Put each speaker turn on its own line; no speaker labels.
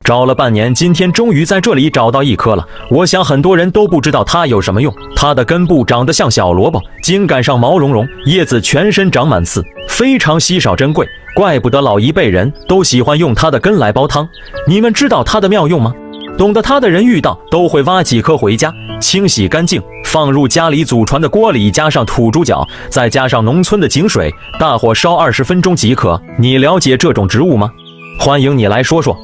找了半年，今天终于在这里找到一棵了。我想很多人都不知道它有什么用。它的根部长得像小萝卜，茎杆上毛茸茸，叶子全身长满刺，非常稀少珍贵，怪不得老一辈人都喜欢用它的根来煲汤。你们知道它的妙用吗？懂得它的人遇到都会挖几颗回家，清洗干净，放入家里祖传的锅里，加上土猪脚，再加上农村的井水，大火烧20分钟即可。你了解这种植物吗？欢迎你来说说。